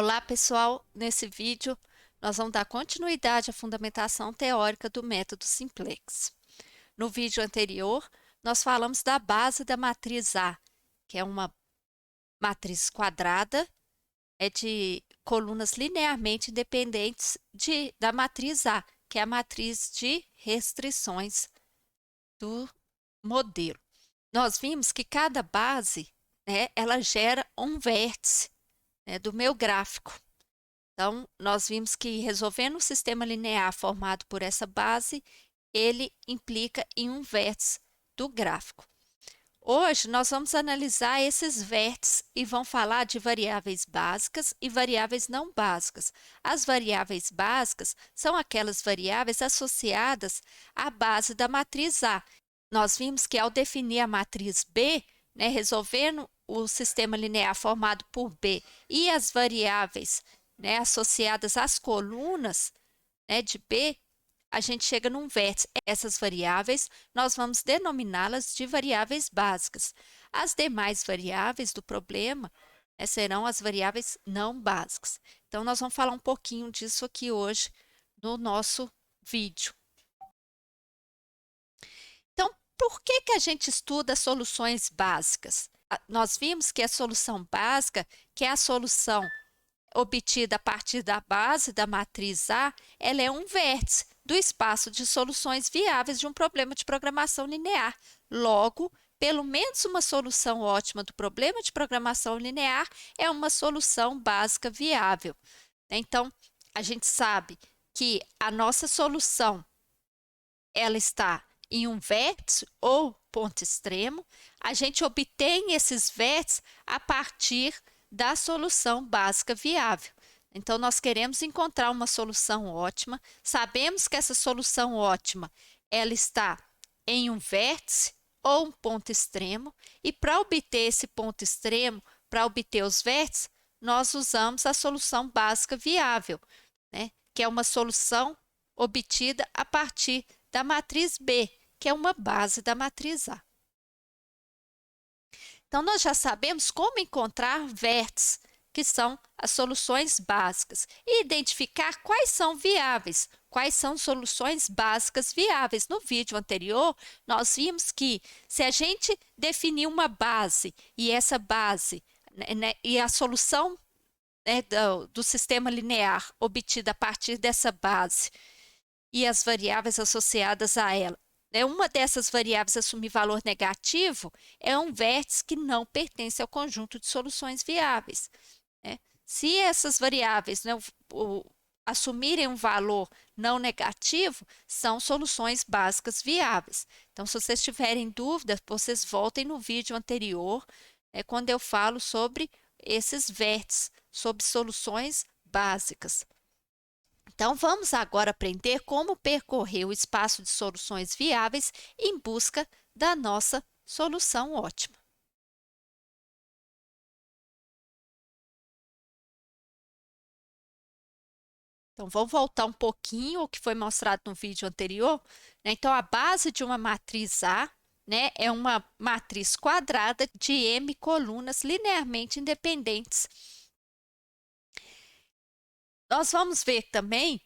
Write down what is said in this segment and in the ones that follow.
Olá, pessoal! Nesse vídeo, nós vamos dar continuidade à fundamentação teórica do método simplex. No vídeo anterior, nós falamos da base da matriz A, que é uma matriz quadrada, de colunas linearmente independentes da matriz A, que é a matriz de restrições do modelo. Nós vimos que cada base, ela gera um vértice, do meu gráfico. Então, nós vimos que resolvendo um sistema linear formado por essa base, ele implica em um vértice do gráfico. Hoje, nós vamos analisar esses vértices e vamos falar de variáveis básicas e variáveis não básicas. As variáveis básicas são aquelas variáveis associadas à base da matriz A. Nós vimos que ao definir a matriz B, resolvendo o sistema linear formado por B e as variáveis associadas às colunas de B, a gente chega num vértice. Essas variáveis, nós vamos denominá-las de variáveis básicas. As demais variáveis do problema serão as variáveis não básicas. Então, nós vamos falar um pouquinho disso aqui hoje no nosso vídeo. Então, por que a gente estuda soluções básicas? Nós vimos que a solução básica, que é a solução obtida a partir da base da matriz A, ela é um vértice do espaço de soluções viáveis de um problema de programação linear. Logo, pelo menos uma solução ótima do problema de programação linear é uma solução básica viável. Então, a gente sabe que a nossa solução ela está em um vértice ou ponto extremo. A gente obtém esses vértices a partir da solução básica viável. Então, nós queremos encontrar uma solução ótima, sabemos que essa solução ótima ela está em um vértice ou um ponto extremo, e para obter esse ponto extremo, para obter os vértices, nós usamos a solução básica viável, que é uma solução obtida a partir da matriz B, que é uma base da matriz A. Então, nós já sabemos como encontrar vértices, que são as soluções básicas, e identificar quais são viáveis, quais são soluções básicas viáveis. No vídeo anterior, nós vimos que se a gente definir uma base, e essa base, e a solução do sistema linear obtida a partir dessa base, e as variáveis associadas a ela, uma dessas variáveis assumir valor negativo, é um vértice que não pertence ao conjunto de soluções viáveis. Se essas variáveis assumirem um valor não negativo, são soluções básicas viáveis. Então, se vocês tiverem dúvidas, vocês voltem no vídeo anterior, quando eu falo sobre esses vértices, sobre soluções básicas. Então, vamos agora aprender como percorrer o espaço de soluções viáveis em busca da nossa solução ótima. Então, vamos voltar um pouquinho ao que foi mostrado no vídeo anterior. Então, a base de uma matriz A, é uma matriz quadrada de M colunas linearmente independentes. Nós vamos ver também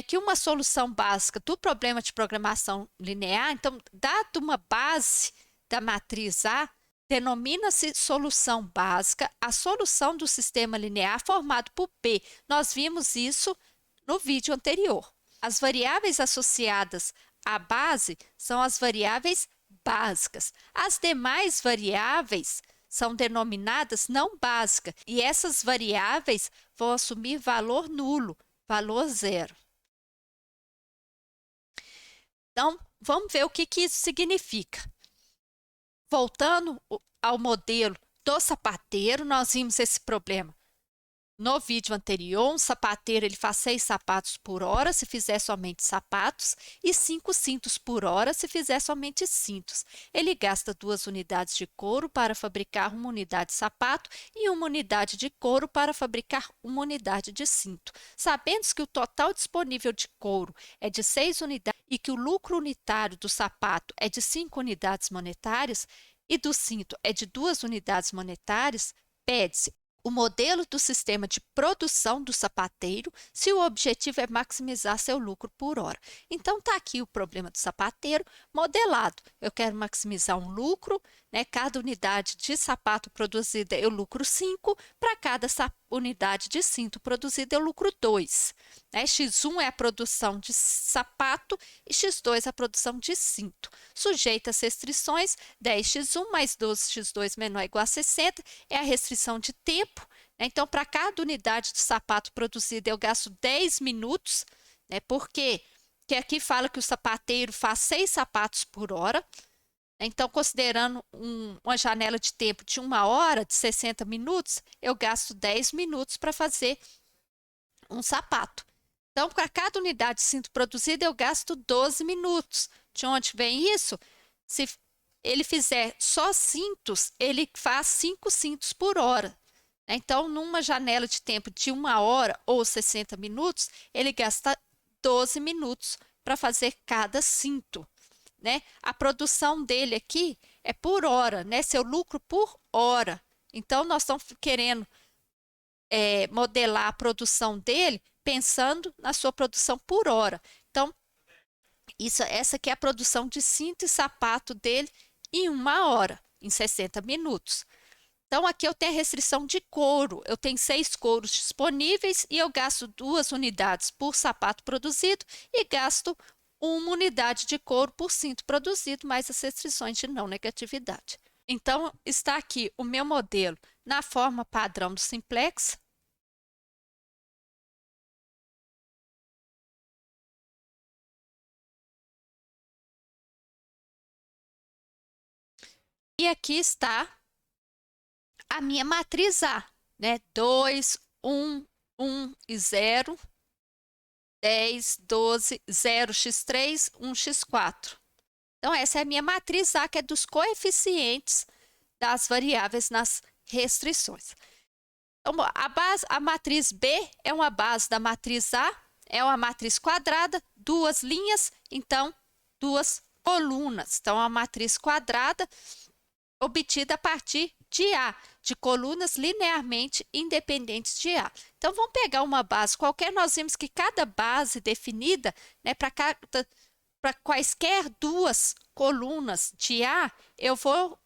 que uma solução básica do problema de programação linear, então, dado uma base da matriz A, denomina-se solução básica a solução do sistema linear formado por P. Nós vimos isso no vídeo anterior. As variáveis associadas à base são as variáveis básicas. As demais variáveis são denominadas não básicas, e essas variáveis vão assumir valor nulo, valor zero. Então, vamos ver o que isso significa. Voltando ao modelo do sapateiro, nós vimos esse problema no vídeo anterior. Um sapateiro ele faz 6 sapatos por hora se fizer somente sapatos e 5 cintos por hora se fizer somente cintos. Ele gasta 2 unidades de couro para fabricar uma unidade de sapato e uma unidade de couro para fabricar uma unidade de cinto. Sabendo que o total disponível de couro é de 6 unidades e que o lucro unitário do sapato é de 5 unidades monetárias e do cinto é de 2 unidades monetárias, pede-se o modelo do sistema de produção do sapateiro se o objetivo é maximizar seu lucro por hora. Então, está aqui o problema do sapateiro modelado. Eu quero maximizar um lucro, né? Cada unidade de sapato produzida eu lucro 5, para cada unidade de cinto produzida eu lucro 2. Né? X1 é a produção de sapato e X2 é a produção de cinto. Sujeita às restrições, 10x1 mais 12x2 menor ou igual a 60 é a restrição de tempo. Então, para cada unidade de sapato produzida, eu gasto 10 minutos, né? Porque aqui fala que o sapateiro faz 6 sapatos por hora. Então, considerando uma janela de tempo de 1 hora, de 60 minutos, eu gasto 10 minutos para fazer um sapato. Então, para cada unidade de cinto produzida, eu gasto 12 minutos. De onde vem isso? Se ele fizer só cintos, ele faz 5 cintos por hora. Então, numa janela de tempo de 1 hora ou 60 minutos, ele gasta 12 minutos para fazer cada cinto. Né? A produção dele aqui é por hora, né? Seu lucro por hora. Então, nós estamos querendo modelar a produção dele pensando na sua produção por hora. Então, essa aqui é a produção de cinto e sapato dele em 1 hora, em 60 minutos. Então, aqui eu tenho a restrição de couro. Eu tenho 6 couros disponíveis e eu gasto 2 unidades por sapato produzido e gasto 1 unidade de couro por cinto produzido, mais as restrições de não negatividade. Então, está aqui o meu modelo na forma padrão do Simplex. E aqui está a minha matriz A, né? 2, 1, 1 e 0, 10, 12, 0x3, 1x4. Então, essa é a minha matriz A, que é dos coeficientes das variáveis nas restrições. Então, a matriz B é uma base da matriz A, é uma matriz quadrada, 2 linhas, então 2 colunas. Então, é uma matriz quadrada obtida a partir de A, de colunas linearmente independentes de A. Então, vamos pegar uma base qualquer. Nós vimos que cada base definida, né, para quaisquer 2 colunas de A, eu vou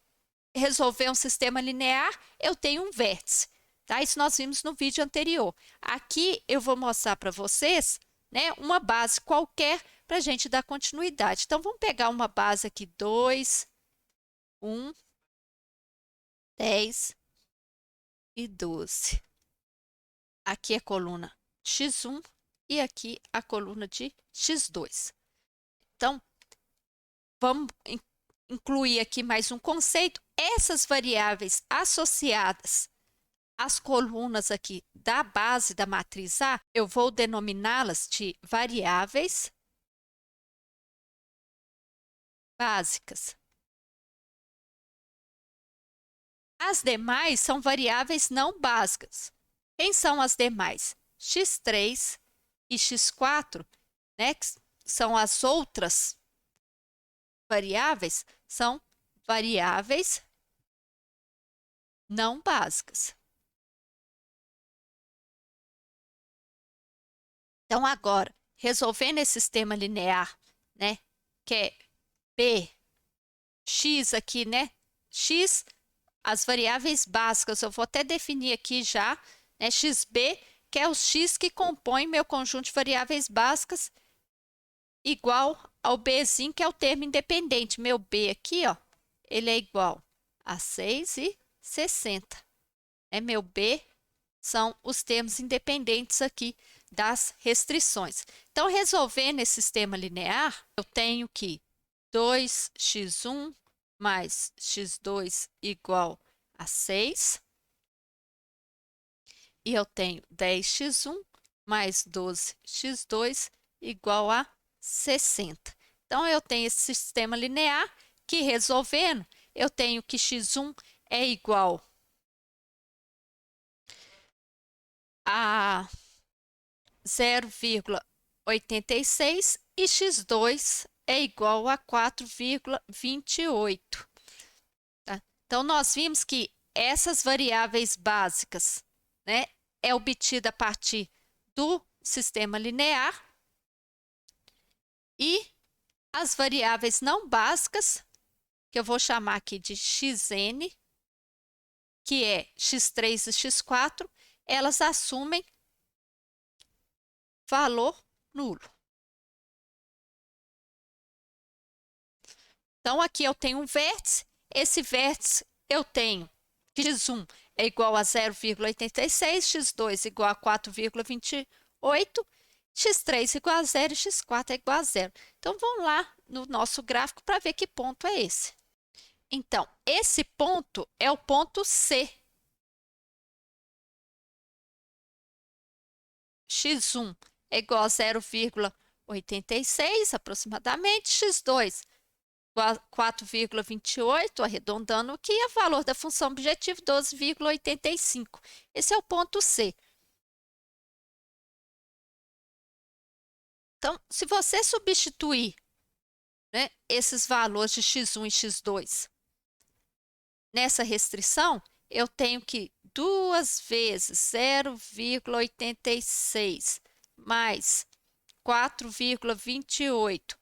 resolver um sistema linear, eu tenho um vértice. Tá? Isso nós vimos no vídeo anterior. Aqui eu vou mostrar para vocês, né, uma base qualquer para a gente dar continuidade. Então, vamos pegar uma base aqui, 2, 1, 10 e 12. Aqui é a coluna x1 e aqui a coluna de x2. Então, vamos incluir aqui mais um conceito. Essas variáveis associadas às colunas aqui da base da matriz A, eu vou denominá-las de variáveis básicas. As demais são variáveis não básicas. Quem são as demais? x3 e x4, né, que são as outras variáveis, são variáveis não básicas. Então, agora, resolvendo esse sistema linear, né, que é B, x aqui, né, x, as variáveis básicas, eu vou até definir aqui já, né, xb, que é o x que compõe meu conjunto de variáveis básicas, igual ao bzinho, que é o termo independente. Meu b aqui, ó, ele é igual a 6,60. Meu b são os termos independentes aqui das restrições. Então, resolvendo esse sistema linear, eu tenho que 2x1 mais x2 igual a 6. E eu tenho 10x1 mais 12x2 igual a 60. Então, eu tenho esse sistema linear que, resolvendo, eu tenho que x1 é igual a 0,86 e x2 é igual a 4,28. Tá? Então, nós vimos que essas variáveis básicas, né, é obtida a partir do sistema linear, e as variáveis não básicas, que eu vou chamar aqui de xn, que é x3 e x4, elas assumem valor nulo. Então, aqui eu tenho um vértice, esse vértice eu tenho x1 é igual a 0,86, x2 igual a 4,28, x3 igual a 0 e x4 é igual a 0. Então, vamos lá no nosso gráfico para ver que ponto é esse. Então, esse ponto é o ponto C. X1 é igual a 0,86 aproximadamente, x2 igual a 4,28, arredondando aqui, é o valor da função objetiva 12,85. Esse é o ponto C. Então, se você substituir, né, esses valores de x1 e x2 nessa restrição, eu tenho que 2 vezes 0,86 mais 4,28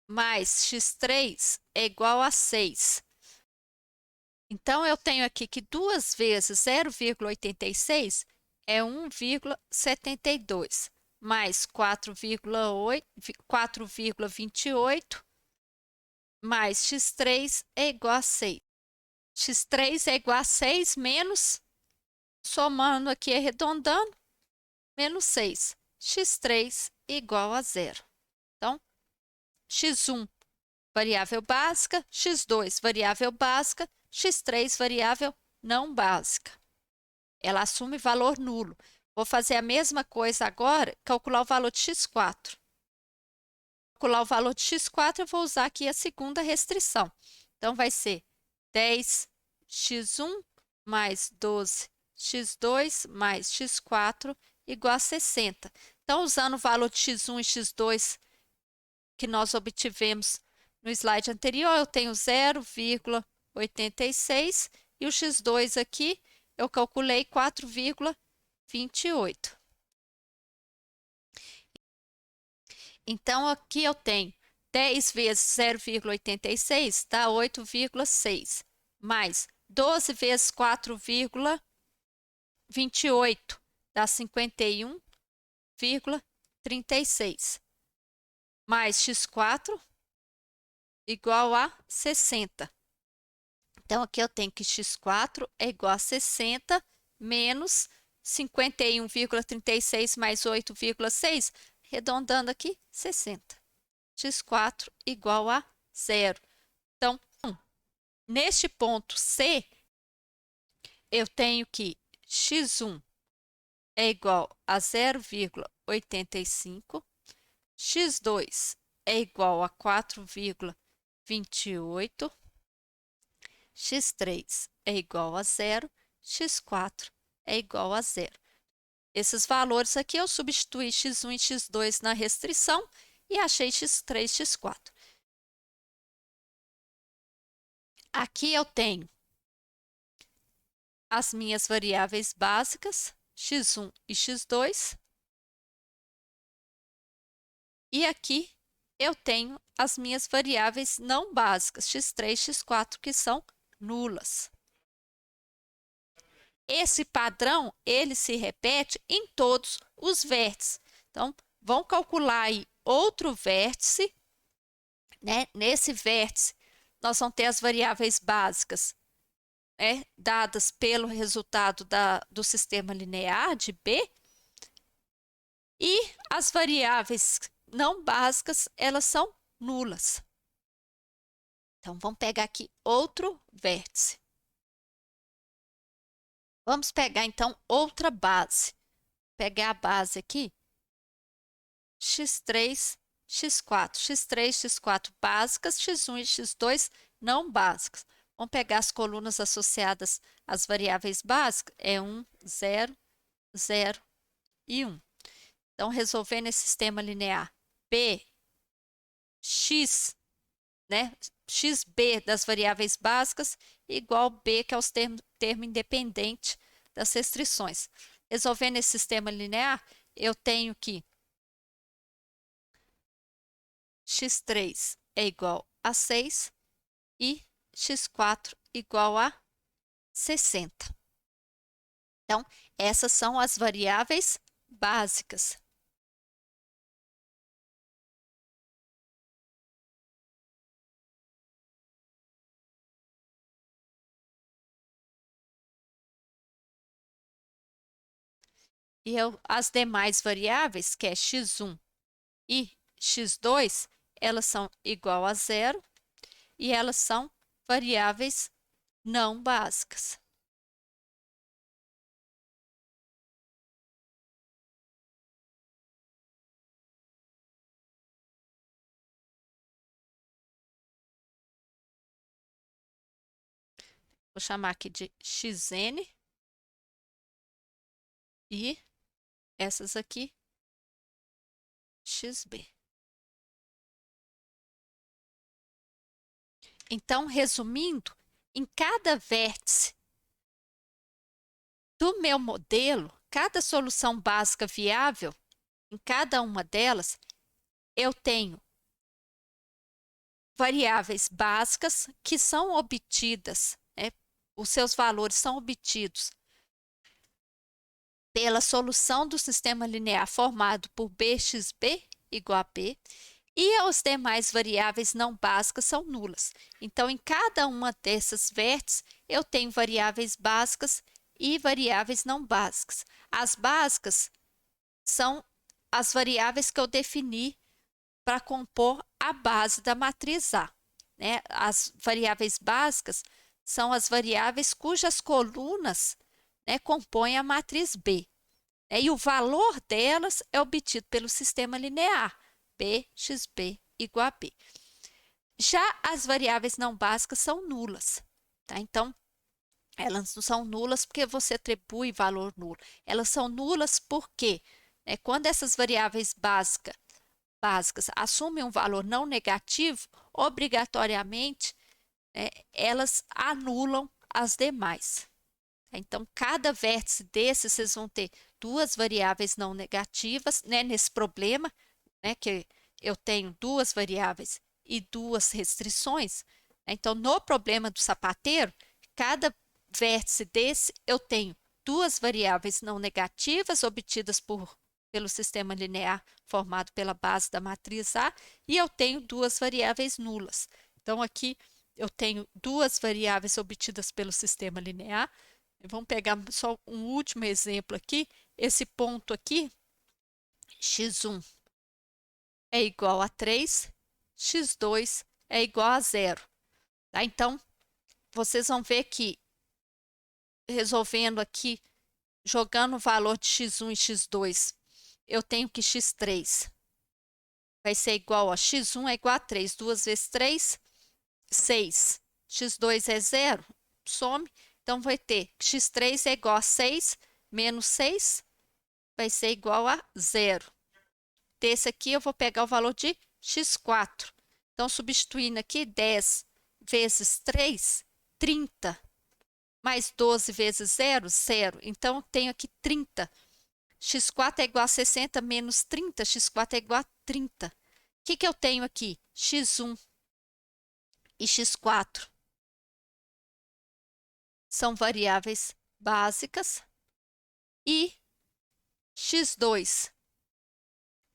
mais x3 é igual a 6. Então, eu tenho aqui que 2 vezes 0,86 é 1,72, mais 4,28 mais x3 é igual a 6. x3 é igual a 6 menos, somando aqui, arredondando, menos 6. x3 igual a 0. Então, x1, variável básica, x2, variável básica, x3, variável não básica. Ela assume valor nulo. Vou fazer a mesma coisa agora, calcular o valor de x4. Calcular o valor de x4, eu vou usar aqui a segunda restrição. Então, vai ser 10x1 mais 12x2 mais x4 igual a 60. Então, usando o valor de x1 e x2 que nós obtivemos no slide anterior, eu tenho 0,86 e o x2 aqui eu calculei 4,28. Então, aqui eu tenho 10 vezes 0,86 dá 8,6, mais 12 vezes 4,28 dá 51,36, mais x4 igual a 60. Então, aqui eu tenho que x4 é igual a 60 menos 51,36 mais 8,6, arredondando aqui, 60. x4 igual a 0. Então, neste ponto C, eu tenho que x1 é igual a 0,85, x2 é igual a 4,28, x3 é igual a 0, x4 é igual a 0. Esses valores aqui eu substituí x1 e x2 na restrição e achei x3, x4. Aqui eu tenho as minhas variáveis básicas, x1 e x2. E aqui eu tenho as minhas variáveis não básicas, x3, x4, que são nulas. Esse padrão, ele se repete em todos os vértices. Então, vamos calcular aí outro vértice, né? Nesse vértice, nós vamos ter as variáveis básicas, né, dadas pelo resultado do sistema linear de B, e as variáveis não básicas, elas são nulas. Então, vamos pegar aqui outro vértice. Vamos pegar, então, outra base. Pegar a base aqui, x3, x4. x3, x4 básicas, x1 e x2 não básicas. Vamos pegar as colunas associadas às variáveis básicas, é 1, 0, 0 e 1. Então, resolvendo esse sistema linear, b, x, né, xb das variáveis básicas, igual b, que é termo independente das restrições. Resolvendo esse sistema linear, eu tenho que x3 é igual a 6 e x4 igual a 60. Então, essas são as variáveis básicas. E as demais variáveis, que é x1 e x2, elas são igual a zero e elas são variáveis não básicas. Vou chamar aqui de xn e essas aqui xb. Então, resumindo, em cada vértice do meu modelo, cada solução básica viável, em cada uma delas, eu tenho variáveis básicas que são obtidas, né? Os seus valores são obtidos pela solução do sistema linear formado por bxb igual a b, e as demais variáveis não básicas são nulas. Então, em cada uma dessas vértices, eu tenho variáveis básicas e variáveis não básicas. As básicas são as variáveis que eu defini para compor a base da matriz A, né? As variáveis básicas são as variáveis cujas colunas, né, compõem a matriz B, né? E o valor delas é obtido pelo sistema linear, bxb igual a b. Já as variáveis não básicas são nulas, tá? Então, elas não são nulas porque você atribui valor nulo. Elas são nulas porque, né, quando essas variáveis básicas assumem um valor não negativo, obrigatoriamente, né, elas anulam as demais. Então, cada vértice desses, vocês vão ter duas variáveis não negativas, né, nesse problema, né, que eu tenho duas variáveis e duas restrições. Então, no problema do sapateiro, cada vértice desse eu tenho duas variáveis não negativas obtidas pelo sistema linear formado pela base da matriz A, e eu tenho duas variáveis nulas. Então, aqui eu tenho duas variáveis obtidas pelo sistema linear. Vamos pegar só um último exemplo aqui. Esse ponto aqui, x1 é igual a 3, x2 é igual a 0. Tá? Então, vocês vão ver que, resolvendo aqui, jogando o valor de x1 e x2, eu tenho que x3 vai ser igual a x1 é igual a 3. 2 vezes 3, 6. x2 é 0, some. Então, vai ter x3 é igual a 6 menos 6 vai ser igual a 0. Desse aqui, eu vou pegar o valor de x4. Então, substituindo aqui, 10 vezes 3, 30. Mais 12 vezes 0, 0. Então, eu tenho aqui 30. x4 é igual a 60 menos 30, x4 é igual a 30. O que eu tenho aqui? x1 e x4 são variáveis básicas e x2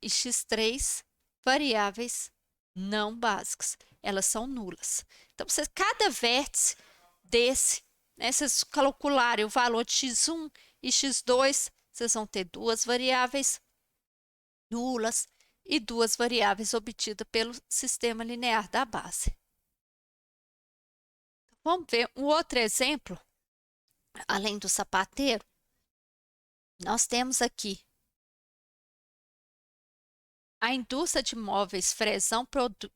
e x3 variáveis não básicas. Elas são nulas. Então, cada vértice desse, né, vocês calcularem o valor de x1 e x2, vocês vão ter duas variáveis nulas e duas variáveis obtidas pelo sistema linear da base. Vamos ver um outro exemplo, além do sapateiro. Nós temos aqui a indústria de móveis Fresão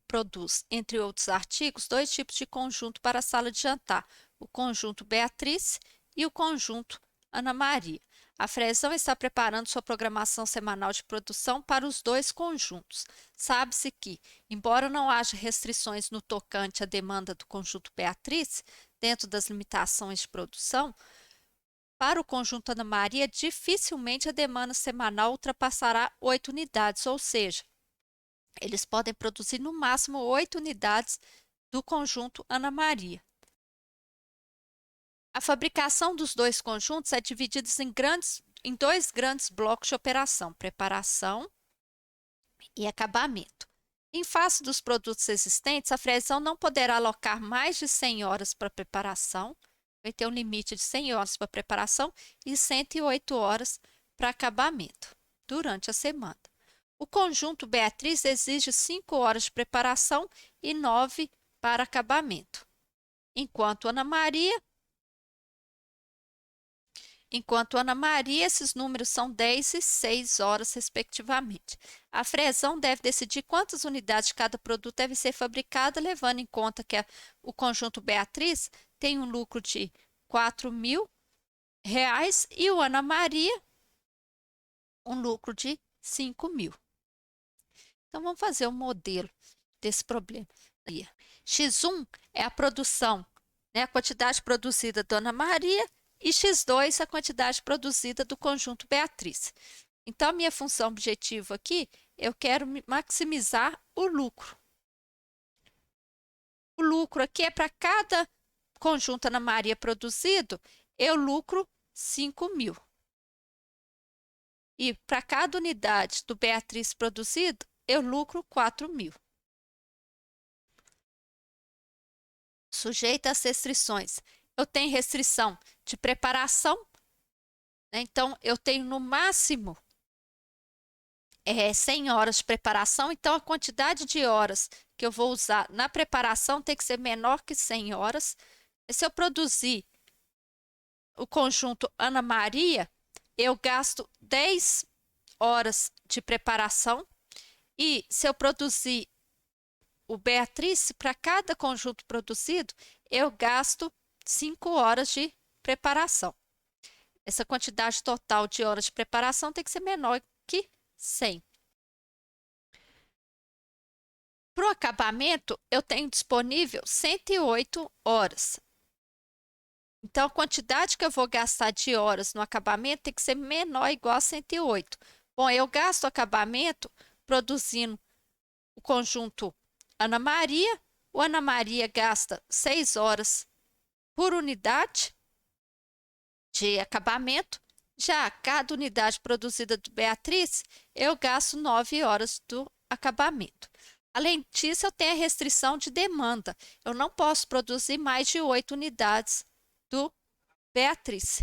produz, entre outros artigos, dois tipos de conjunto para a sala de jantar: o conjunto Beatriz e o conjunto Ana Maria. A Fresão está preparando sua programação semanal de produção para os dois conjuntos. Sabe-se que, embora não haja restrições no tocante à demanda do conjunto Beatriz, dentro das limitações de produção, para o conjunto Ana Maria, dificilmente a demanda semanal ultrapassará 8 unidades, ou seja, eles podem produzir no máximo 8 unidades do conjunto Ana Maria. A fabricação dos dois conjuntos é dividida em dois grandes blocos de operação: preparação e acabamento. Em face dos produtos existentes, a Fresão não poderá alocar mais de 100 horas para preparação, vai ter um limite de 100 horas para preparação e 108 horas para acabamento durante a semana. O conjunto Beatriz exige 5 horas de preparação e 9 para acabamento, enquanto Ana Maria, esses números são 10 e 6 horas, respectivamente. A Fresão deve decidir quantas unidades de cada produto deve ser fabricada, levando em conta que o conjunto Beatriz tem um lucro de R$ 4.000 e o Ana Maria um lucro de R$ 5.000. Então, vamos fazer um modelo desse problema. X1 é a produção, né, a quantidade produzida da Ana Maria, e x2 a quantidade produzida do conjunto Beatriz. Então, a minha função objetivo aqui, eu quero maximizar o lucro. O lucro aqui é para cada conjunto Ana Maria produzido, eu lucro 5.000. E para cada unidade do Beatriz produzido, eu lucro 4.000. Sujeita às restrições. Eu tenho restrição de preparação, né? Então eu tenho no máximo 100 horas de preparação, então a quantidade de horas que eu vou usar na preparação tem que ser menor que 100 horas. E se eu produzir o conjunto Ana Maria, eu gasto 10 horas de preparação, e se eu produzir o Beatriz, para cada conjunto produzido, eu gasto 5 horas de preparação. Essa quantidade total de horas de preparação tem que ser menor que 100. Para o acabamento, eu tenho disponível 108 horas. Então, a quantidade que eu vou gastar de horas no acabamento tem que ser menor ou igual a 108. Bom, eu gasto o acabamento produzindo o conjunto Ana Maria. O Ana Maria gasta 6 horas por unidade de acabamento. Já cada unidade produzida do Beatriz, eu gasto 9 horas do acabamento. Além disso, eu tenho a restrição de demanda. Eu não posso produzir mais de 8 unidades do Beatriz.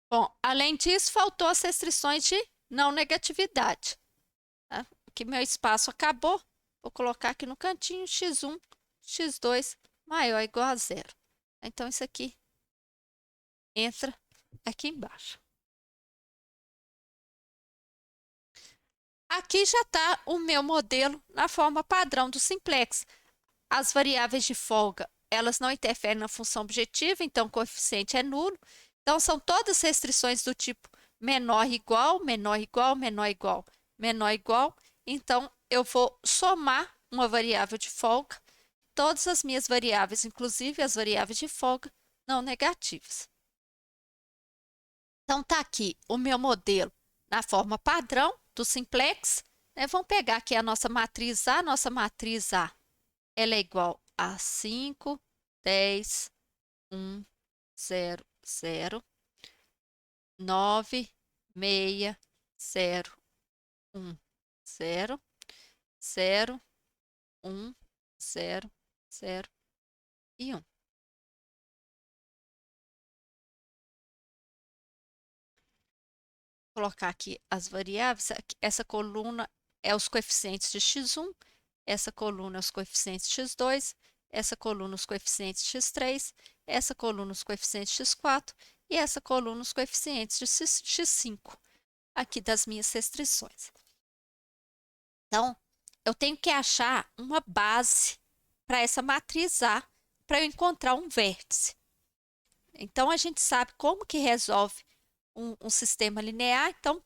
Bom, além disso, faltou as restrições de não negatividade. Tá? Aqui meu espaço acabou. Vou colocar aqui no cantinho x1, x2 maior ou igual a zero. Então, isso aqui entra aqui embaixo. Aqui já está o meu modelo na forma padrão do simplex. As variáveis de folga, elas não interferem na função objetiva, então o coeficiente é nulo. Então, são todas restrições do tipo menor igual, menor igual, menor igual, menor igual. Então, eu vou somar uma variável de folga, todas as minhas variáveis, inclusive as variáveis de folga não negativas. Então, está aqui o meu modelo na forma padrão do simplex. Né? Vamos pegar aqui a nossa matriz A. Nossa matriz A, ela é igual a 5, 10, 1, 0, 0, 9, 6, 0, 1, 0, 0, 1, 0, 0 e 1. Vou colocar aqui as variáveis. Essa coluna é os coeficientes de x1, essa coluna é os coeficientes x2, essa coluna os coeficientes x3, essa coluna os coeficientes x4 e essa coluna os coeficientes de x5, aqui das minhas restrições. Então, eu tenho que achar uma base para essa matriz A, para eu encontrar um vértice. Então, a gente sabe como que resolve um sistema linear. Então,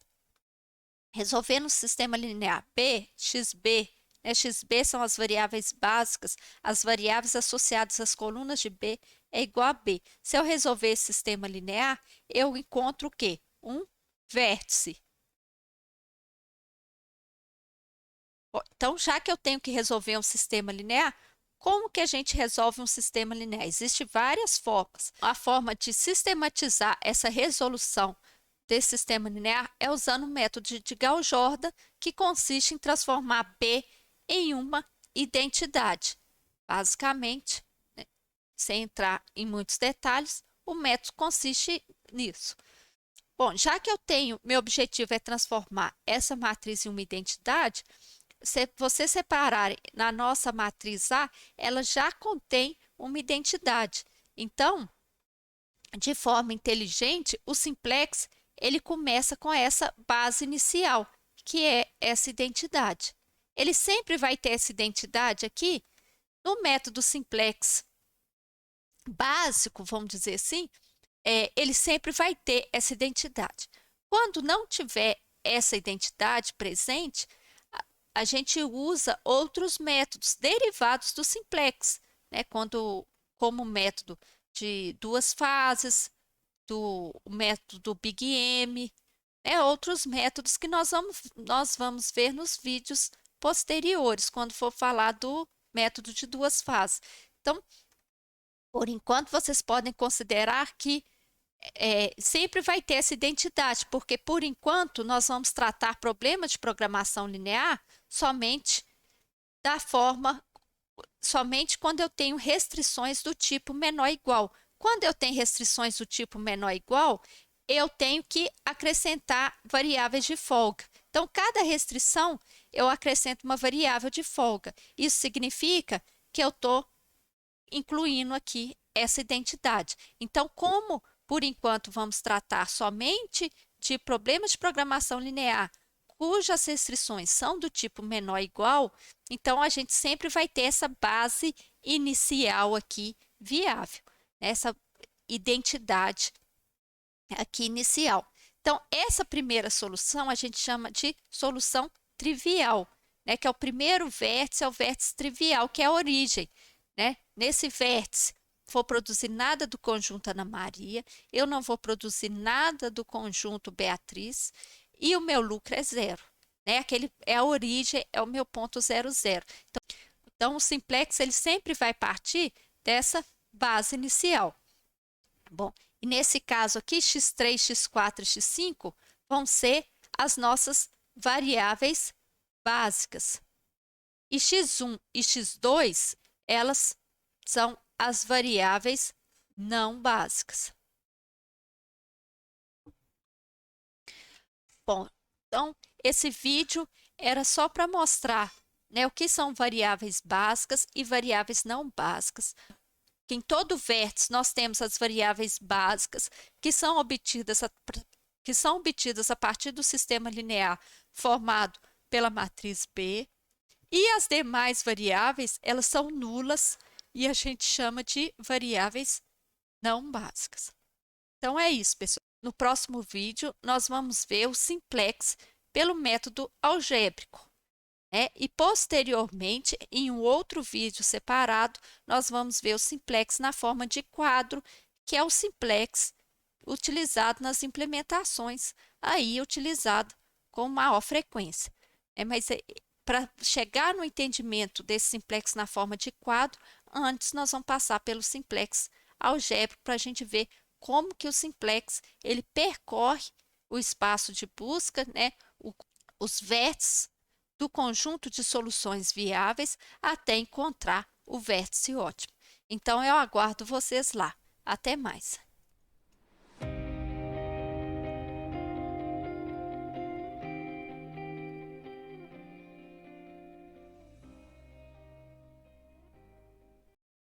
Resolvendo o sistema linear B, xb, né, xb são as variáveis básicas, as variáveis associadas às colunas de B é igual a B. Se eu resolver esse sistema linear, eu encontro o quê? Um vértice. Então, já que eu tenho que resolver um sistema linear, como que a gente resolve um sistema linear? Existem várias formas. A forma de sistematizar essa resolução desse sistema linear é usando o método de Gauss-Jordan, que consiste em transformar B em uma identidade. Basicamente, né, sem entrar em muitos detalhes, o método consiste nisso. Bom, já que eu tenho, meu objetivo é transformar essa matriz em uma identidade, se você separar na nossa matriz A, ela já contém uma identidade. Então, de forma inteligente, o simplex ele começa com essa base inicial, que é essa identidade. Ele sempre vai ter essa identidade aqui no método simplex básico, vamos dizer assim, ele sempre vai ter essa identidade. Quando não tiver essa identidade presente, a gente usa outros métodos derivados do simplex, né? Como método de duas fases, do método do Big M, né? Outros métodos que nós vamos ver nos vídeos posteriores, quando for falar do método de duas fases. Então, por enquanto, vocês podem considerar que sempre vai ter essa identidade, porque por enquanto nós vamos tratar problemas de programação linear somente somente quando eu tenho restrições do tipo menor ou igual. Quando eu tenho restrições do tipo menor ou igual, eu tenho que acrescentar variáveis de folga. Então, cada restrição eu acrescento uma variável de folga. Isso significa que eu estou incluindo aqui essa identidade. Então, como por enquanto vamos tratar somente de problemas de programação linear, cujas restrições são do tipo menor ou igual, então a gente sempre vai ter essa base inicial aqui viável, essa identidade aqui inicial. Então, essa primeira solução a gente chama de solução trivial, né? Que é o primeiro vértice, é o vértice trivial, que é a origem, né? Nesse vértice, vou produzir nada do conjunto Ana Maria, eu não vou produzir nada do conjunto Beatriz e o meu lucro é zero, né? Aquele é a origem, é o meu ponto 0,0. Então, o simplex ele sempre vai partir dessa base inicial. Bom, e nesse caso aqui, x3, x4 e x5 vão ser as nossas variáveis básicas. E x1 e x2, elas são as variáveis não básicas. Bom, então esse vídeo era só para mostrar, né, o que são variáveis básicas e variáveis não básicas. Que em todo vértice nós temos as variáveis básicas que são obtidas a partir do sistema linear formado pela matriz B, e as demais variáveis, elas são nulas e a gente chama de variáveis não básicas. Então é isso, pessoal. No próximo vídeo, nós vamos ver o simplex pelo método algébrico. E posteriormente, em um outro vídeo separado, nós vamos ver o simplex na forma de quadro, que é o simplex utilizado nas implementações, aí utilizado com maior frequência. Mas para chegar no entendimento desse simplex na forma de quadro, antes nós vamos passar pelo simplex algébrico para a gente ver como que o simplex ele percorre o espaço de busca, né, os vértices do conjunto de soluções viáveis até encontrar o vértice ótimo. Então, eu aguardo vocês lá. Até mais!